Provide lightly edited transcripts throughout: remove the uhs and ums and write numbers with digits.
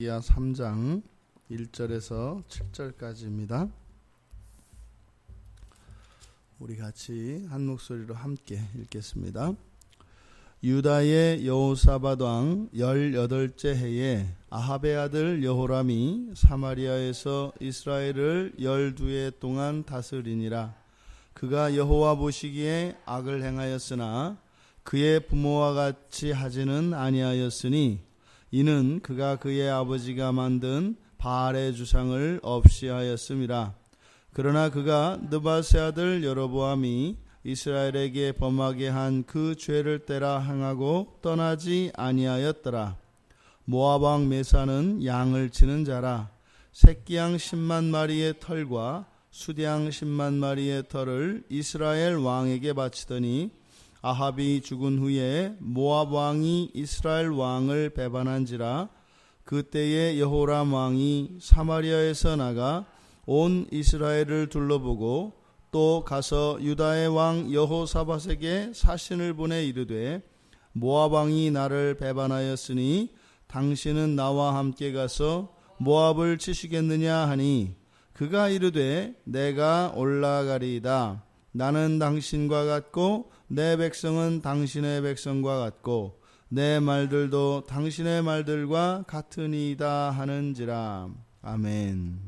이야 3장 1절에서 7절까지입니다. 우리 같이 한 목소리로 함께 읽겠습니다. 유다의 여호사밧 왕 18째 해에 아합의 아들 여호람이 사마리아에서 이스라엘을 12해 동안 다스리니라. 그가 여호와 보시기에 악을 행하였으나 그의 부모와 같이 하지는 아니하였으니 이는 그가 그의 아버지가 만든 바알의 주상을 없이 하였음이라. 그러나 그가 느밧의 아들 여로보암이 이스라엘에게 범하게 한 그 죄를 따라 행하고 떠나지 아니하였더라. 모압 왕 메사는 양을 치는 자라. 새끼양 10만 마리의 털과 수양 10만 마리의 털을 이스라엘 왕에게 바치더니 아합이 죽은 후에 모압 왕이 이스라엘 왕을 배반한지라. 그때에 여호람 왕이 사마리아에서 나가 온 이스라엘을 둘러보고 또 가서 유다의 왕 여호사밧에게 사신을 보내 이르되 모압 왕이 나를 배반하였으니 당신은 나와 함께 가서 모압을 치시겠느냐 하니 그가 이르되 내가 올라가리이다. 나는 당신과 같고 내 백성은 당신의 백성과 같고 내 말들도 당신의 말들과 같으니이다 하는지라. 아멘.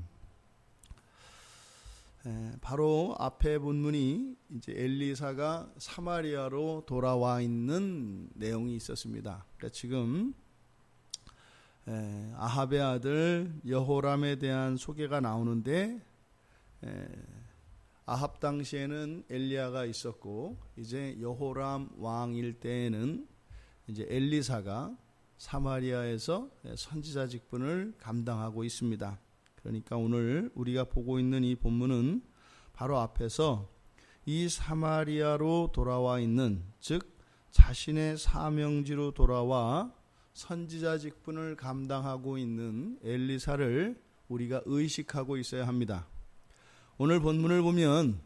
바로 앞에 본문이 이제 엘리사가 사마리아로 돌아와 있는 내용이 있었습니다. 그러니까 지금 아합의 아들 여호람에 대한 소개가 나오는데 아합 당시에는 엘리야가 있었고 이제 여호람 왕일 때에는 이제 엘리사가 사마리아에서 선지자 직분을 감당하고 있습니다. 그러니까 오늘 우리가 보고 있는 이 본문은 바로 앞에서 이 사마리아로 돌아와 있는, 즉 자신의 사명지로 돌아와 선지자 직분을 감당하고 있는 엘리사를 우리가 의식하고 있어야 합니다. 오늘 본문을 보면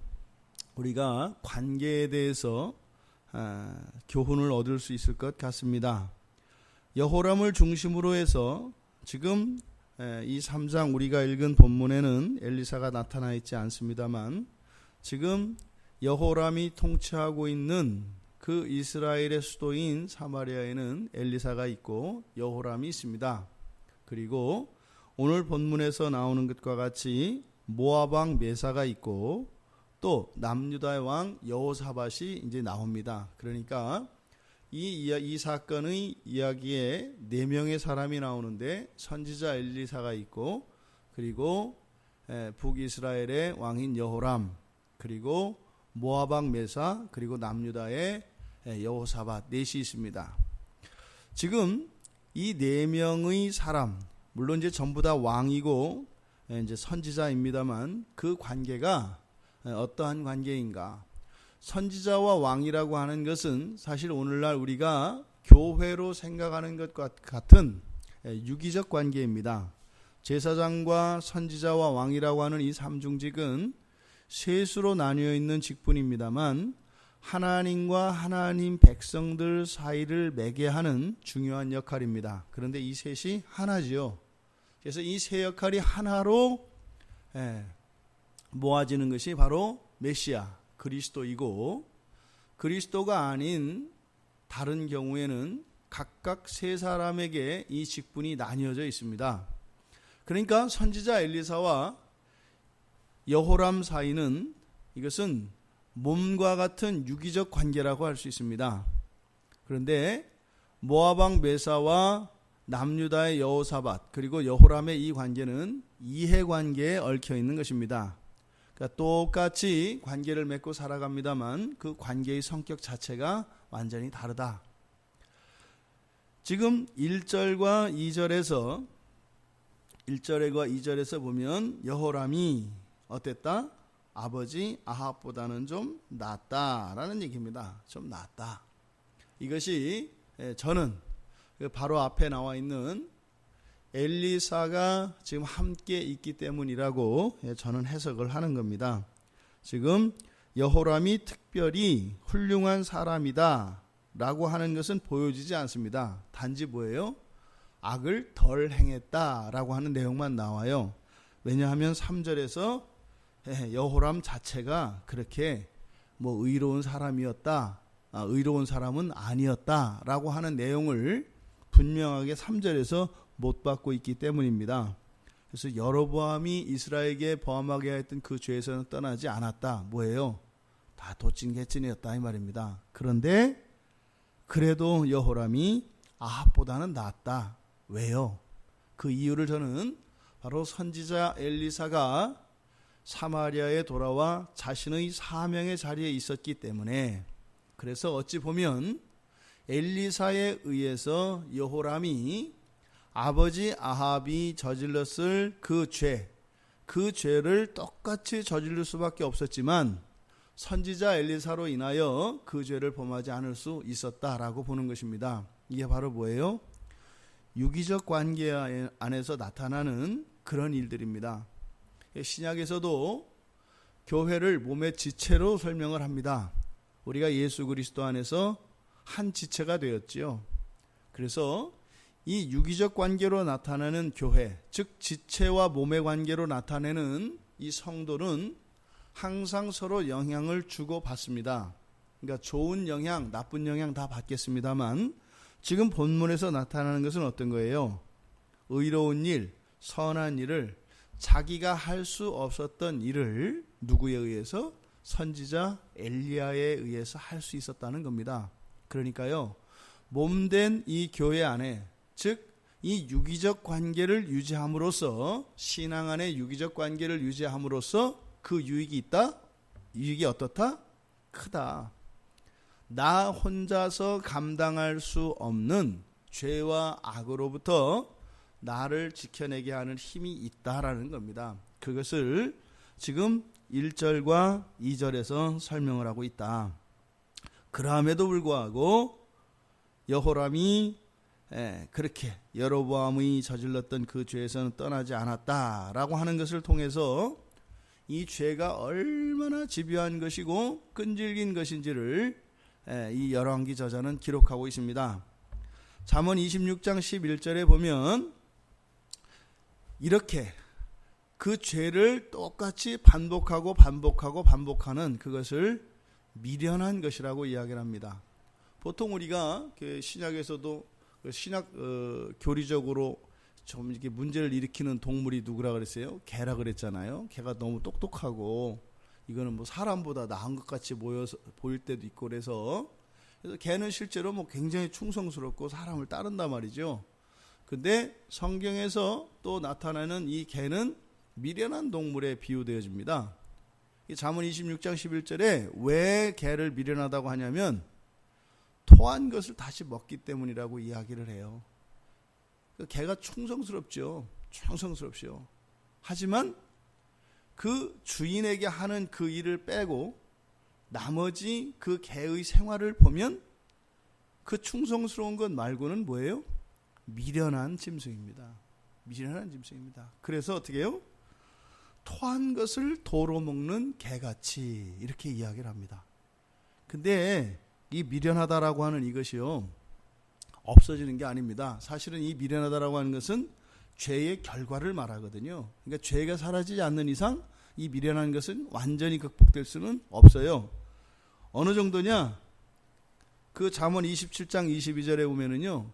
우리가 관계에 대해서 교훈을 얻을 수 있을 것 같습니다. 여호람을 중심으로 해서 지금 이 3장 우리가 읽은 본문에는 엘리사가 나타나 있지 않습니다만 지금 여호람이 통치하고 있는 그 이스라엘의 수도인 사마리아에는 엘리사가 있고 여호람이 있습니다. 그리고 오늘 본문에서 나오는 것과 같이 모압 왕 메사가 있고 또 남유다의 왕 여호사밧이 이제 나옵니다. 그러니까 이 사건의 이야기에 4명의 사람이 나오는데 선지자 엘리사가 있고 그리고 북이스라엘의 왕인 여호람 그리고 모압 왕 메사 그리고 남유다의 여호사밧 넷이 있습니다. 지금 이 4명의 사람 물론 이제 전부 다 왕이고 이제 선지자입니다만 그 관계가 어떠한 관계인가? 선지자와 왕이라고 하는 것은 사실 오늘날 우리가 교회로 생각하는 것과 같은 유기적 관계입니다. 제사장과 선지자와 왕이라고 하는 이 삼중직은 셋으로 나뉘어 있는 직분입니다만 하나님과 하나님 백성들 사이를 매개하는 중요한 역할입니다. 그런데 이 셋이 하나지요. 그래서 이 세 역할이 하나로 모아지는 것이 바로 메시아 그리스도이고 그리스도가 아닌 다른 경우에는 각각 세 사람에게 이 직분이 나뉘어져 있습니다. 그러니까 선지자 엘리사와 여호람 사이는 이것은 몸과 같은 유기적 관계라고 할 수 있습니다. 그런데 모압 왕 메사와 남유다의 여호사밧 그리고 여호람의 이 관계는 이해관계에 얽혀 있는 것입니다. 그러니까 똑같이 관계를 맺고 살아갑니다만 그 관계의 성격 자체가 완전히 다르다. 지금 1절과 2절에서 보면 여호람이 어땠다? 아버지 아합보다는 좀 낫다라는 얘기입니다. 좀 낫다. 이것이 저는 바로 앞에 나와 있는 엘리사가 지금 함께 있기 때문이라고 저는 해석을 하는 겁니다. 지금 여호람이 특별히 훌륭한 사람이다 라고 하는 것은 보여지지 않습니다. 단지 뭐예요? 악을 덜 행했다라고 하는 내용만 나와요. 왜냐하면 3절에서 여호람 자체가 그렇게 뭐 의로운 사람이었다, 의로운 사람은 아니었다라고 하는 내용을 분명하게 3절에서 못 받고 있기 때문입니다. 그래서 여로보암이 이스라엘에게 범하게 했던 그 죄에서는 떠나지 않았다. 뭐예요? 다 도찐개찐이었다 이 말입니다. 그런데 그래도 여호람이 아합보다는 낫다. 왜요? 그 이유를 저는 바로 선지자 엘리사가 사마리아에 돌아와 자신의 사명의 자리에 있었기 때문에, 그래서 어찌 보면 엘리사에 의해서 여호람이 아버지 아합이 저질렀을 그 죄를 똑같이 저지를 수밖에 없었지만 선지자 엘리사로 인하여 그 죄를 범하지 않을 수 있었다라고 보는 것입니다. 이게 바로 뭐예요? 유기적 관계 안에서 나타나는 그런 일들입니다. 신약에서도 교회를 몸의 지체로 설명을 합니다. 우리가 예수 그리스도 안에서 한 지체가 되었지요. 그래서 이 유기적 관계로 나타나는 교회, 즉 지체와 몸의 관계로 나타내는 이 성도는 항상 서로 영향을 주고받습니다. 그러니까 좋은 영향, 나쁜 영향 다 받겠습니다만 지금 본문에서 나타나는 것은 어떤 거예요? 의로운 일, 선한 일을, 자기가 할 수 없었던 일을 누구에 의해서? 선지자 엘리야에 의해서 할 수 있었다는 겁니다. 그러니까요, 몸된 이 교회 안에, 즉 이 유기적 관계를 유지함으로써, 신앙 안에 유기적 관계를 유지함으로써 그 유익이 있다? 유익이 어떻다? 크다. 나 혼자서 감당할 수 없는 죄와 악으로부터 나를 지켜내게 하는 힘이 있다라는 겁니다. 그것을 지금 1절과 2절에서 설명을 하고 있다. 그럼에도 불구하고 여호람이 그렇게 여로보암이 저질렀던 그 죄에서는 떠나지 않았다라고 하는 것을 통해서 이 죄가 얼마나 집요한 것이고 끈질긴 것인지를 이 열왕기 저자는 기록하고 있습니다. 잠언 26장 11절에 보면 이렇게 그 죄를 똑같이 반복하는 그것을 미련한 것이라고 이야기를 합니다. 보통 우리가 신약에서도 신약 교리적으로 좀 이렇게 문제를 일으키는 동물이 누구라 그랬어요? 개라 그랬잖아요. 개가 너무 똑똑하고 이거는 뭐 사람보다 나은 것 같이 보일 때도 있고 그래서 개는 실제로 뭐 굉장히 충성스럽고 사람을 따른단 말이죠. 근데 성경에서 또 나타나는 이 개는 미련한 동물에 비유되어집니다. 잠언 26장 11절에 왜 개를 미련하다고 하냐면 토한 것을 다시 먹기 때문이라고 이야기를 해요. 개가 충성스럽죠. 하지만 그 주인에게 하는 그 일을 빼고 나머지 그 개의 생활을 보면 그 충성스러운 것 말고는 뭐예요? 미련한 짐승입니다. 그래서 어떻게 해요? 토한 것을 도로 먹는 개같이 이렇게 이야기를 합니다. 근데 이 미련하다라고 하는 이것이요, 없어지는 게 아닙니다. 사실은 이 미련하다라고 하는 것은 죄의 결과를 말하거든요. 그러니까 죄가 사라지지 않는 이상 이 미련한 것은 완전히 극복될 수는 없어요. 어느 정도냐? 그 잠언 27장 22절에 보면은요,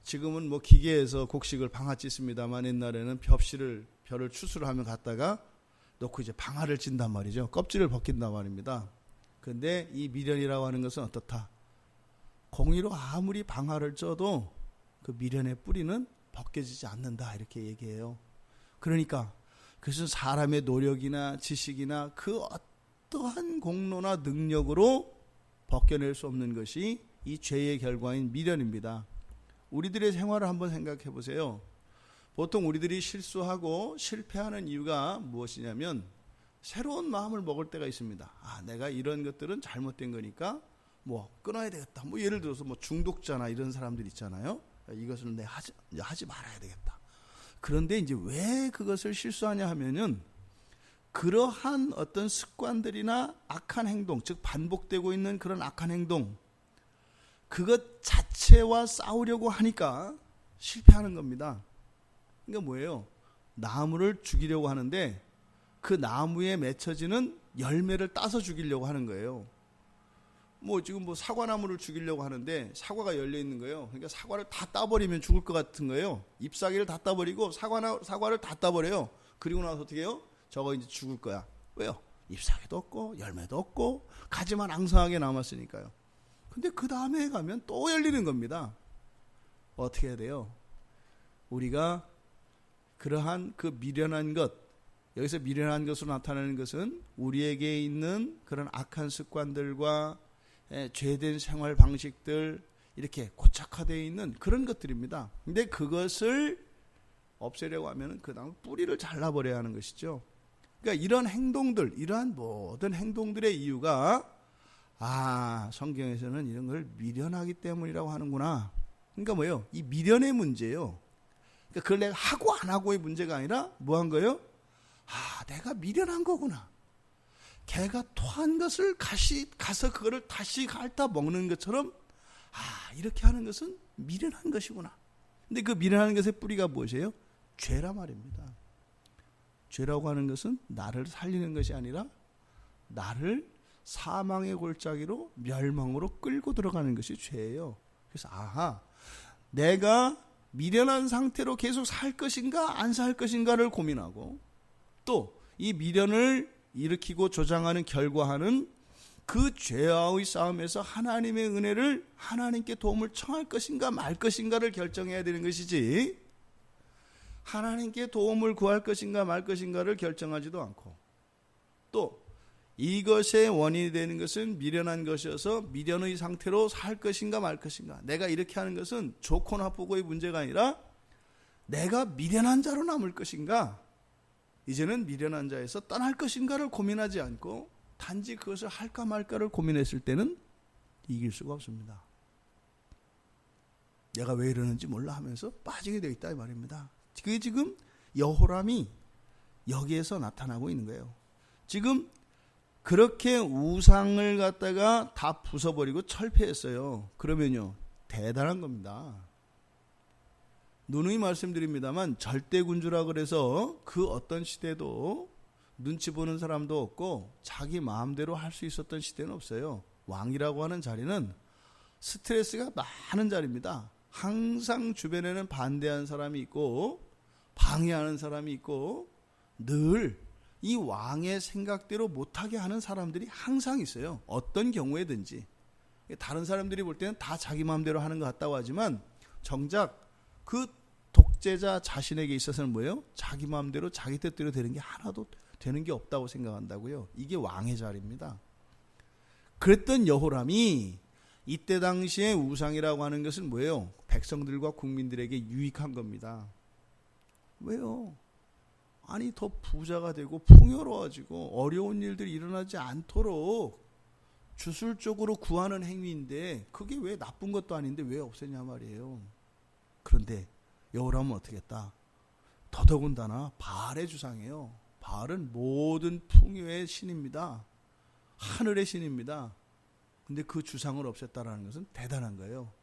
지금은 뭐 기계에서 곡식을 방아 찢습니다만 옛날에는 벼를 추수를 하면 갖다가 놓고 이제 방아를 찐단 말이죠. 껍질을 벗긴단 말입니다. 그런데 이 미련이라고 하는 것은 어떻다? 공의로 아무리 방아를 쪄도 그 미련의 뿌리는 벗겨지지 않는다 이렇게 얘기해요. 그러니까 그것은 사람의 노력이나 지식이나 그 어떠한 공로나 능력으로 벗겨낼 수 없는 것이 이 죄의 결과인 미련입니다. 우리들의 생활을 한번 생각해 보세요. 보통 우리들이 실수하고 실패하는 이유가 무엇이냐면 새로운 마음을 먹을 때가 있습니다. 내가 이런 것들은 잘못된 거니까 뭐 끊어야 되겠다. 뭐 예를 들어서 뭐 중독자나 이런 사람들 있잖아요. 이것을 내가 하지 말아야 되겠다. 그런데 이제 왜 그것을 실수하냐 하면은 그러한 어떤 습관들이나 악한 행동, 즉 반복되고 있는 그런 악한 행동, 그것 자체와 싸우려고 하니까 실패하는 겁니다. 그러니까 뭐예요? 나무를 죽이려고 하는데 그 나무에 맺혀지는 열매를 따서 죽이려고 하는 거예요. 지금 사과나무를 죽이려고 하는데 사과가 열려 있는 거예요. 그러니까 사과를 다 따버리면 죽을 것 같은 거예요. 잎사귀를 다 따버리고 사과를 다 따버려요. 그리고 나서 어떻게 해요? 저거 이제 죽을 거야. 왜요? 잎사귀도 없고 열매도 없고 가지만 앙상하게 남았으니까요. 근데 그 다음에 가면 또 열리는 겁니다. 어떻게 해야 돼요? 우리가 그러한 그 미련한 것, 여기서 미련한 것으로 나타나는 것은 우리에게 있는 그런 악한 습관들과 죄된 생활 방식들, 이렇게 고착화되어 있는 그런 것들입니다. 근데 그것을 없애려고 하면 그 다음 뿌리를 잘라버려야 하는 것이죠. 그러니까 이런 행동들, 이러한 모든 행동들의 이유가 성경에서는 이런 걸 미련하기 때문이라고 하는구나. 그러니까 뭐예요? 이 미련의 문제예요. 그러니까 그걸 내가 하고 안 하고의 문제가 아니라 뭐 한 거예요? 내가 미련한 거구나. 개가 토한 것을 가서 그거를 다시 핥아 먹는 것처럼 이렇게 하는 것은 미련한 것이구나. 근데 그 미련한 것의 뿌리가 무엇이에요? 죄라 말입니다. 죄라고 하는 것은 나를 살리는 것이 아니라 나를 사망의 골짜기로 멸망으로 끌고 들어가는 것이 죄예요. 그래서 내가 미련한 상태로 계속 살 것인가 안 살 것인가를 고민하고, 또 이 미련을 일으키고 조장하는 결과하는 그 죄와의 싸움에서 하나님의 은혜를, 하나님께 도움을 청할 것인가 말 것인가를 결정해야 되는 것이지, 하나님께 도움을 구할 것인가 말 것인가를 결정하지도 않고, 또 이것의 원인이 되는 것은 미련한 것이어서 미련의 상태로 살 것인가 말 것인가, 내가 이렇게 하는 것은 좋고 나쁘고의 문제가 아니라 내가 미련한 자로 남을 것인가, 이제는 미련한 자에서 떠날 것인가를 고민하지 않고 단지 그것을 할까 말까를 고민했을 때는 이길 수가 없습니다. 내가 왜 이러는지 몰라 하면서 빠지게 되어 있다 이 말입니다. 그게 지금 여호람이 여기에서 나타나고 있는 거예요. 지금 그렇게 우상을 갖다가 다 부숴버리고 철폐했어요. 그러면요, 대단한 겁니다. 누누이 말씀드립니다만 절대군주라 그래서 그 어떤 시대도 눈치 보는 사람도 없고 자기 마음대로 할 수 있었던 시대는 없어요. 왕이라고 하는 자리는 스트레스가 많은 자리입니다. 항상 주변에는 반대하는 사람이 있고 방해하는 사람이 있고 늘 이 왕의 생각대로 못하게 하는 사람들이 항상 있어요. 어떤 경우에든지. 다른 사람들이 볼 때는 다 자기 마음대로 하는 것 같다고 하지만 정작 그 독재자 자신에게 있어서는 뭐예요? 자기 마음대로 자기 뜻대로 되는 게 하나도 되는 게 없다고 생각한다고요. 이게 왕의 자리입니다. 그랬던 여호람이 이때 당시에 우상이라고 하는 것은 뭐예요? 백성들과 국민들에게 유익한 겁니다. 왜요? 아니 더 부자가 되고 풍요로워지고 어려운 일들이 일어나지 않도록 주술적으로 구하는 행위인데 그게 왜 나쁜 것도 아닌데 왜 없애냐 말이에요. 그런데 여호람은 어떻게 했다? 더더군다나 바알의 주상이에요. 바알은 모든 풍요의 신입니다. 하늘의 신입니다. 근데 그 주상을 없앴다라는 것은 대단한 거예요.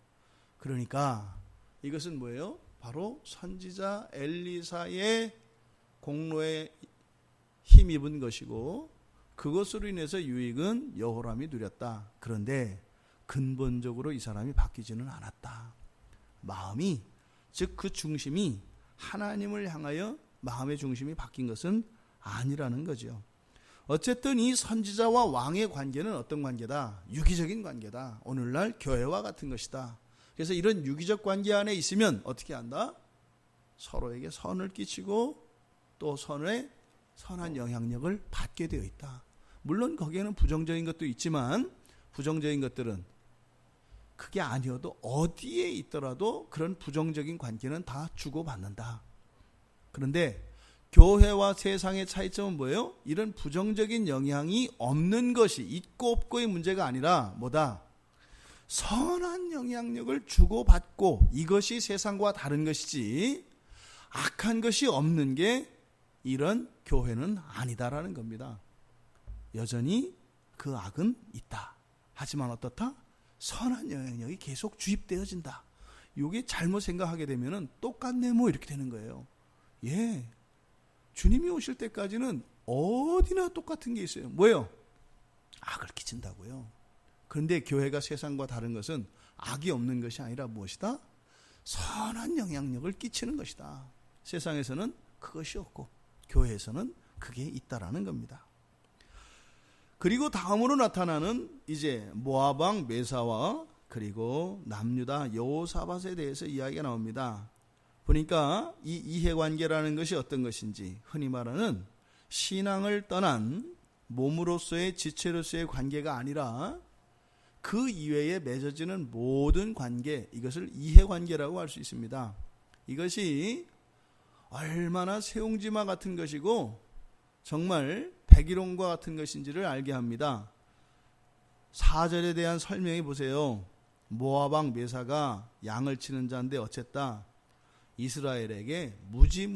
그러니까 이것은 뭐예요? 바로 선지자 엘리사의 공로에 힘입은 것이고 그것으로 인해서 유익은 여호람이 누렸다. 그런데 근본적으로 이 사람이 바뀌지는 않았다. 마음이, 즉 그 중심이 하나님을 향하여 마음의 중심이 바뀐 것은 아니라는 거죠. 어쨌든 이 선지자와 왕의 관계는 어떤 관계다? 유기적인 관계다. 오늘날 교회와 같은 것이다. 그래서 이런 유기적 관계 안에 있으면 어떻게 한다? 서로에게 선을 끼치고 또 선한 영향력을 받게 되어 있다. 물론 거기에는 부정적인 것도 있지만 부정적인 것들은 그게 아니어도 어디에 있더라도 그런 부정적인 관계는 다 주고받는다. 그런데 교회와 세상의 차이점은 뭐예요? 이런 부정적인 영향이 없는 것이 있고 없고의 문제가 아니라 뭐다? 선한 영향력을 주고받고 이것이 세상과 다른 것이지 악한 것이 없는 게 이런 교회는 아니다라는 겁니다. 여전히 그 악은 있다. 하지만 어떻다? 선한 영향력이 계속 주입되어진다. 이게 잘못 생각하게 되면은 똑같네 뭐 이렇게 되는 거예요. 예, 주님이 오실 때까지는 어디나 똑같은 게 있어요. 뭐예요? 악을 끼친다고요. 그런데 교회가 세상과 다른 것은 악이 없는 것이 아니라 무엇이다? 선한 영향력을 끼치는 것이다. 세상에서는 그것이 없고 교회에서는 그게 있다라는 겁니다. 그리고 다음으로 나타나는 이제 모압 왕 메사와 그리고 남유다 여호사밧에 대해서 이야기가 나옵니다. 보니까 이 이해관계라는 것이 어떤 것인지, 흔히 말하는 신앙을 떠난 몸으로서의 지체로서의 관계가 아니라 그 이외에 맺어지는 모든 관계, 이것을 이해관계라고 할 수 있습니다. 이것이 얼마나 세옹지마 같은 것이고 정말 백일홍과 같은 것인지를 알게 합니다. 4절에 대한 설명해 보세요. 모압 왕 메사가 양을 치는 자인데 어쨌다? 이스라엘에게 무지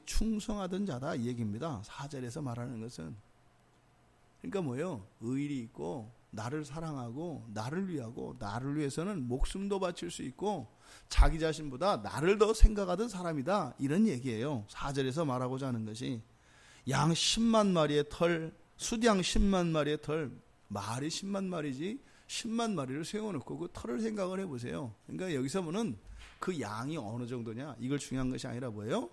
충성하던 자다, 이 얘기입니다. 4절에서 말하는 것은. 그러니까 뭐예요? 의리 있고 나를 사랑하고 나를 위하고 나를 위해서는 목숨도 바칠 수 있고 자기 자신보다 나를 더 생각하던 사람이다, 이런 얘기예요. 4절에서 말하고자 하는 것이 양 10만 마리의 털, 숫양 10만 마리의 털, 말이 10만 마리지 10만 마리를 세워놓고 그 털을 생각을 해보세요. 그러니까 여기서 보는 그 양이 어느 정도냐, 이걸 중요한 것이 아니라 뭐예요?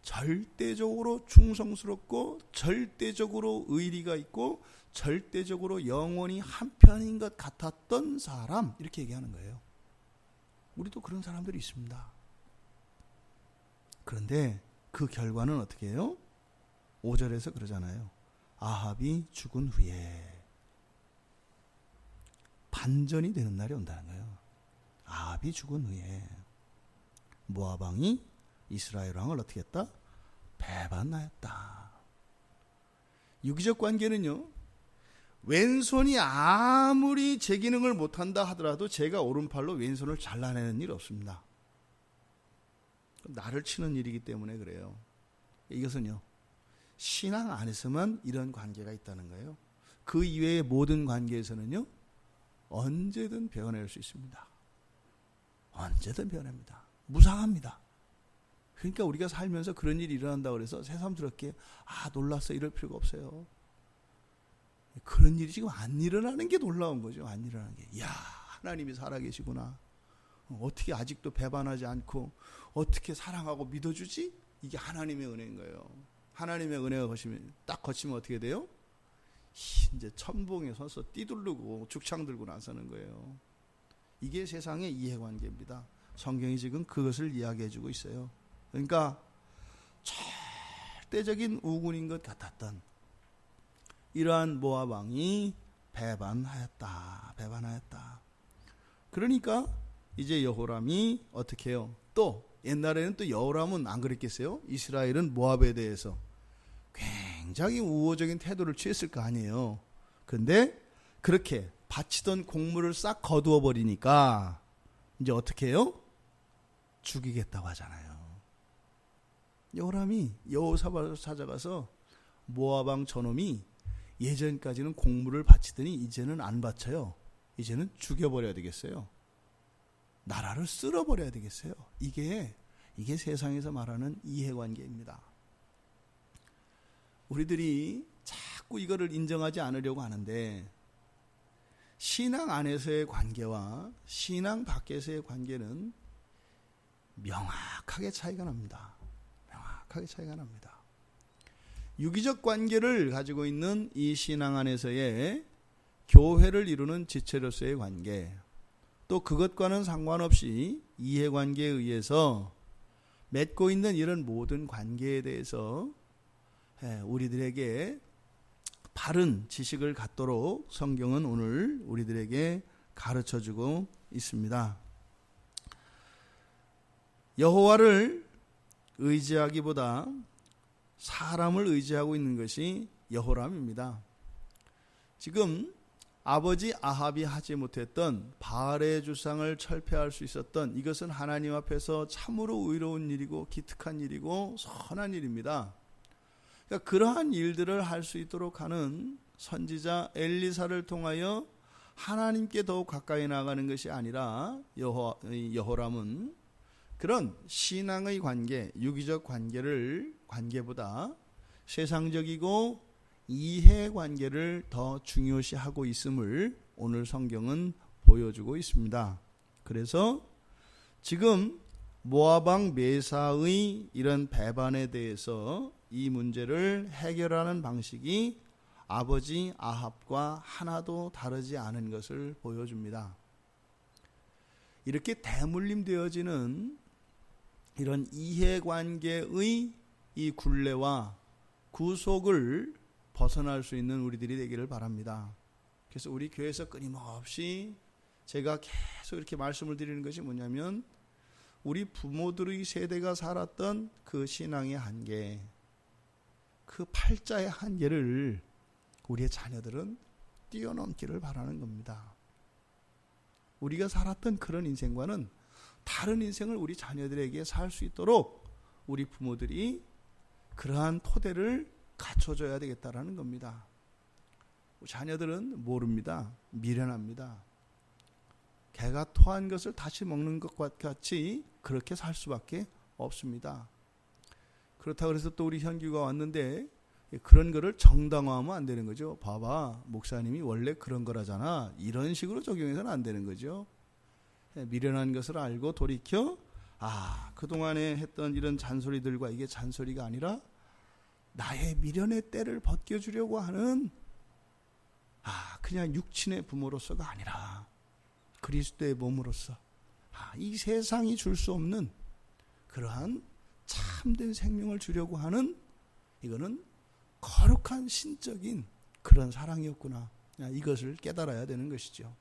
절대적으로 충성스럽고 절대적으로 의리가 있고 절대적으로 영원히 한편인 것 같았던 사람, 이렇게 얘기하는 거예요. 우리도 그런 사람들이 있습니다. 그런데 그 결과는 어떻게 해요? 5절에서 그러잖아요. 아합이 죽은 후에 반전이 되는 날이 온다는 거예요. 아합이 죽은 후에 모압 왕이 이스라엘 왕을 어떻게 했다? 배반하였다. 유기적 관계는요, 왼손이 아무리 제 기능을 못한다 하더라도 제가 오른팔로 왼손을 잘라내는 일 없습니다. 나를 치는 일이기 때문에 그래요. 이것은요, 신앙 안에서만 이런 관계가 있다는 거예요. 그 이외의 모든 관계에서는요, 언제든 배워낼 수 있습니다. 언제든 배워냅니다. 무상합니다. 그러니까 우리가 살면서 그런 일이 일어난다고 해서 새삼스럽게 놀랐어 이럴 필요가 없어요. 그런 일이 지금 안 일어나는 게 놀라운 거죠. 안 일어나는 게. 이야, 하나님이 살아계시구나. 어떻게 아직도 배반하지 않고 어떻게 사랑하고 믿어주지? 이게 하나님의 은혜인 거예요. 하나님의 은혜가 딱 거치면 어떻게 돼요? 이제 천봉에 서서 띠두르고 죽창 들고 나서는 거예요. 이게 세상의 이해관계입니다. 성경이 지금 그것을 이야기해주고 있어요. 그러니까 절대적인 우군인 것 같았던 이러한 모압 왕이 배반하였다. 그러니까 이제 여호람이 어떻게 해요? 또 옛날에는 또 여호람은 안 그랬겠어요? 이스라엘은 모압에 대해서 굉장히 우호적인 태도를 취했을 거 아니에요. 그런데 그렇게 바치던 곡물을 싹 거두어 버리니까 이제 어떻게 해요? 죽이겠다고 하잖아요. 여호람이 여호사밧을 찾아가서 모압 왕 저놈이 예전까지는 곡물을 바치더니 이제는 안 바쳐요. 이제는 죽여버려야 되겠어요. 나라를 쓸어버려야 되겠어요. 이게 세상에서 말하는 이해관계입니다. 우리들이 자꾸 이거를 인정하지 않으려고 하는데 신앙 안에서의 관계와 신앙 밖에서의 관계는 명확하게 차이가 납니다. 명확하게 차이가 납니다. 유기적 관계를 가지고 있는 이 신앙 안에서의 교회를 이루는 지체로서의 관계, 또 그것과는 상관없이 이해관계에 의해서 맺고 있는 이런 모든 관계에 대해서 우리들에게 바른 지식을 갖도록 성경은 오늘 우리들에게 가르쳐주고 있습니다. 여호와를 의지하기보다 사람을 의지하고 있는 것이 여호람입니다. 지금 아버지 아합이 하지 못했던 바알의 주상을 철폐할 수 있었던 이것은 하나님 앞에서 참으로 의로운 일이고 기특한 일이고 선한 일입니다. 그러니까 그러한 일들을 할 수 있도록 하는 선지자 엘리사를 통하여 하나님께 더욱 가까이 나가는 것이 아니라 여호람은 그런 신앙의 관계, 유기적 관계보다 세상적이고 이해관계를 더 중요시하고 있음을 오늘 성경은 보여주고 있습니다. 그래서 지금 모압 왕 메사의 이런 배반에 대해서 이 문제를 해결하는 방식이 아버지 아합과 하나도 다르지 않은 것을 보여줍니다. 이렇게 대물림되어지는 이런 이해관계의 이 굴레와 구속을 벗어날 수 있는 우리들이 되기를 바랍니다. 그래서 우리 교회에서 끊임없이 제가 계속 이렇게 말씀을 드리는 것이 뭐냐면 우리 부모들의 세대가 살았던 그 신앙의 한계, 그 팔자의 한계를 우리의 자녀들은 뛰어넘기를 바라는 겁니다. 우리가 살았던 그런 인생과는 다른 인생을 우리 자녀들에게 살 수 있도록 우리 부모들이 그러한 토대를 갖춰줘야 되겠다라는 겁니다. 자녀들은 모릅니다. 미련합니다. 개가 토한 것을 다시 먹는 것과 같이 그렇게 살 수밖에 없습니다. 그렇다고 해서 또 우리 현규가 왔는데 그런 거를 정당화하면 안 되는 거죠. 봐봐, 목사님이 원래 그런 거라잖아. 이런 식으로 적용해서는 안 되는 거죠. 미련한 것을 알고 돌이켜 그동안에 했던 이런 잔소리들과 이게 잔소리가 아니라 나의 미련의 때를 벗겨주려고 하는 그냥 육친의 부모로서가 아니라 그리스도의 몸으로서 이 세상이 줄 수 없는 그러한 참된 생명을 주려고 하는 이거는 거룩한 신적인 그런 사랑이었구나. 이것을 깨달아야 되는 것이죠.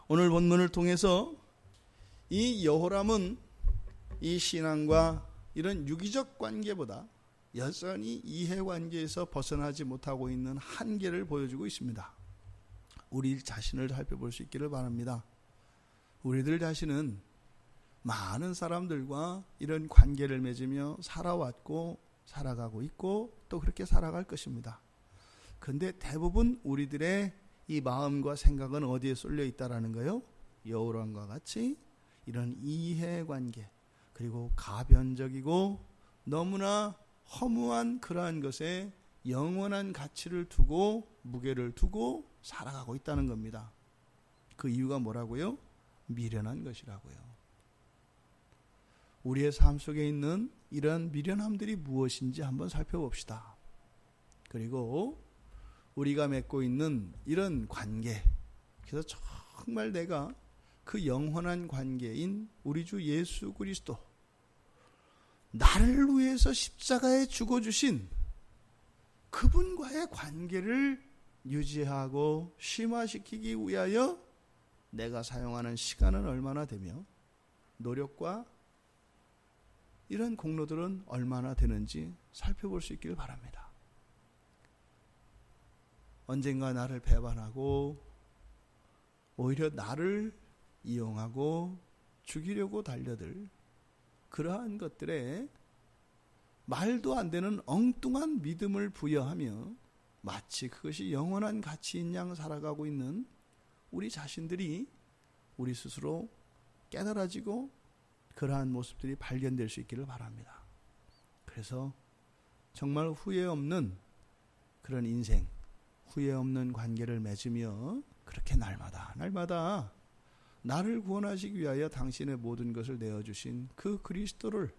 오늘 본문을 통해서 이 여호람은 이 신앙과 이런 유기적 관계보다 여전히 이해관계에서 벗어나지 못하고 있는 한계를 보여주고 있습니다. 우리 자신을 살펴볼 수 있기를 바랍니다. 우리들 자신은 많은 사람들과 이런 관계를 맺으며 살아왔고 살아가고 있고 또 그렇게 살아갈 것입니다. 그런데 대부분 우리들의 이 마음과 생각은 어디에 쏠려 있다라는 거예요? 여호람과 같이 이런 이해관계 그리고 가변적이고 너무나 허무한 그러한 것에 영원한 가치를 두고 무게를 두고 살아가고 있다는 겁니다. 그 이유가 뭐라고요? 미련한 것이라고요. 우리의 삶 속에 있는 이런 미련함들이 무엇인지 한번 살펴봅시다. 그리고 우리가 맺고 있는 이런 관계, 그래서 정말 내가 그 영원한 관계인 우리 주 예수 그리스도, 나를 위해서 십자가에 죽어주신 그분과의 관계를 유지하고 심화시키기 위하여 내가 사용하는 시간은 얼마나 되며 노력과 이런 공로들은 얼마나 되는지 살펴볼 수 있기를 바랍니다. 언젠가 나를 배반하고 오히려 나를 이용하고 죽이려고 달려들 그러한 것들에 말도 안 되는 엉뚱한 믿음을 부여하며 마치 그것이 영원한 가치인 양 살아가고 있는 우리 자신들이 우리 스스로 깨달아지고 그러한 모습들이 발견될 수 있기를 바랍니다. 그래서 정말 후회 없는 그런 인생, 후회 없는 관계를 맺으며 그렇게 날마다 나를 구원하시기 위하여 당신의 모든 것을 내어주신 그 그리스도를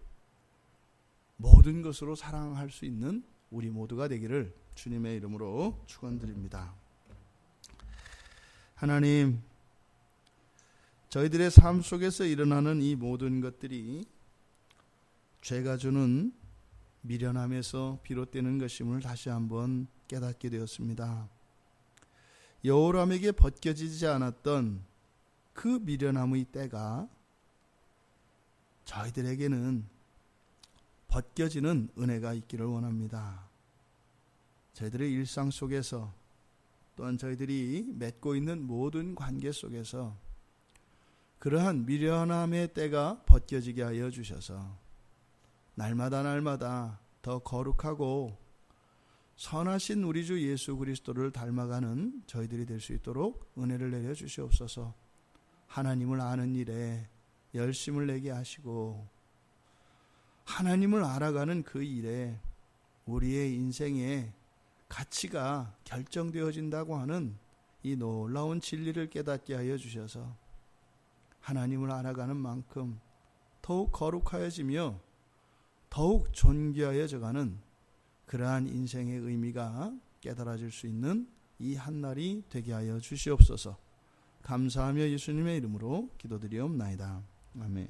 모든 것으로 사랑할 수 있는 우리 모두가 되기를 주님의 이름으로 축원드립니다. 하나님, 저희들의 삶 속에서 일어나는 이 모든 것들이 죄가 주는 미련함에서 비롯되는 것임을 다시 한번 깨닫게 되었습니다. 여호람에게 벗겨지지 않았던 그 미련함의 때가 저희들에게는 벗겨지는 은혜가 있기를 원합니다. 저희들의 일상 속에서 또한 저희들이 맺고 있는 모든 관계 속에서 그러한 미련함의 때가 벗겨지게 하여 주셔서 날마다 더 거룩하고 선하신 우리 주 예수 그리스도를 닮아가는 저희들이 될 수 있도록 은혜를 내려 주시옵소서. 하나님을 아는 일에 열심을 내게 하시고 하나님을 알아가는 그 일에 우리의 인생의 가치가 결정되어진다고 하는 이 놀라운 진리를 깨닫게 하여 주셔서 하나님을 알아가는 만큼 더욱 거룩하여지며 더욱 존귀하여져가는 그러한 인생의 의미가 깨달아질 수 있는 이 한날이 되게 하여 주시옵소서. 감사하며 예수님의 이름으로 기도드리옵나이다. 아멘.